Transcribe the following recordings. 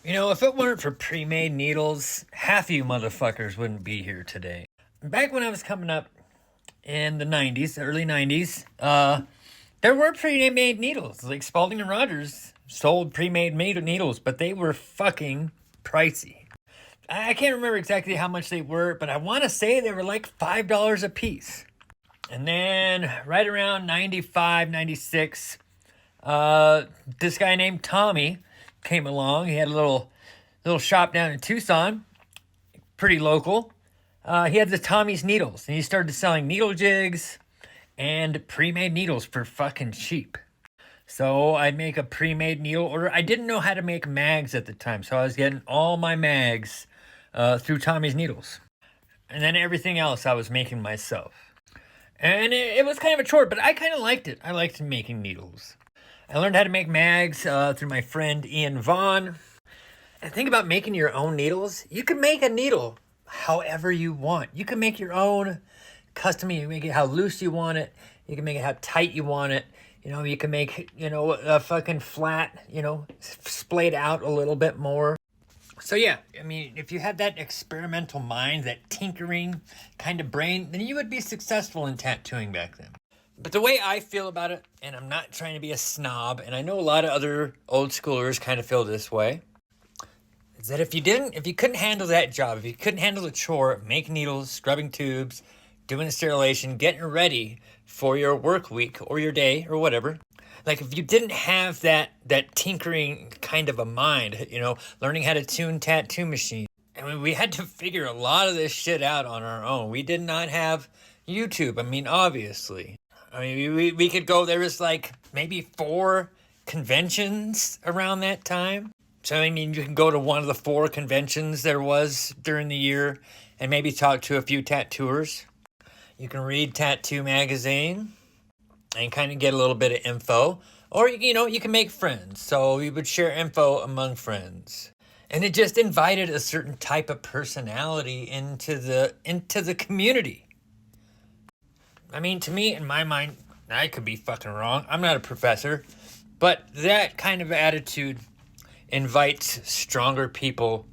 You know, if it weren't for pre-made needles, half of you motherfuckers wouldn't be here today. Back when I was coming up in the 90s, early 90s, there were pre-made needles. Like Spalding and Rogers sold pre-made needles, but they were fucking pricey. I can't remember exactly how much they were, but I want to say they were like $5 a piece. And then right around 95, 96, this guy named Tommy came along. He had a little shop down in Tucson, pretty local. He had the Tommy's Needles, and he started selling needle jigs and pre-made needles for fucking cheap. So I'd make a pre-made needle order. I didn't know how to make mags at the time, so I was getting all my mags through Tommy's Needles. And then everything else I was making myself. And it was kind of a chore, but I kind of liked it. I liked making needles. I learned how to make mags through my friend Ian Vaughn. And think about making your own needles. You can make a needle however you want. You can make your own custom. You can make it how loose you want it. You can make it how tight you want it. You know, you can make, a fucking flat, splayed out a little bit more. So yeah, I mean, if you had that experimental mind, that tinkering kind of brain, then you would be successful in tattooing back then. But the way I feel about it, and I'm not trying to be a snob, and I know a lot of other old schoolers kind of feel this way, is that if you couldn't handle that job, if you couldn't handle the chore of making needles, scrubbing tubes, doing the sterilization, getting ready for your work week or your day or whatever, like if you didn't have that tinkering kind of a mind, learning how to tune tattoo machines, I mean, we had to figure a lot of this shit out on our own. We did not have YouTube. I mean, obviously. I mean, we could go, there was like maybe 4 conventions around that time. So, I mean, you can go to one of the 4 conventions there was during the year and maybe talk to a few tattooers. You can read Tattoo Magazine and kind of get a little bit of info. Or, you can make friends. So we would share info among friends. And it just invited a certain type of personality into the community. I mean, to me, in my mind, I could be fucking wrong. I'm not a professor. But that kind of attitude invites stronger people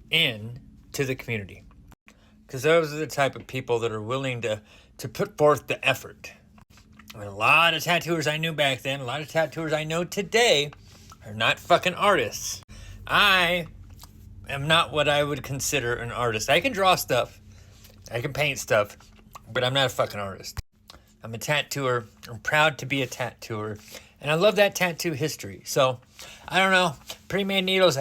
in to the community. Because those are the type of people that are willing to put forth the effort. I mean, a lot of tattooers I knew back then, a lot of tattooers I know today are not fucking artists. I am not what I would consider an artist. I can draw stuff, I can paint stuff, but I'm not a fucking artist. I'm a tattooer. I'm proud to be a tattooer. And I love that tattoo history. So, I don't know. Pre-made needles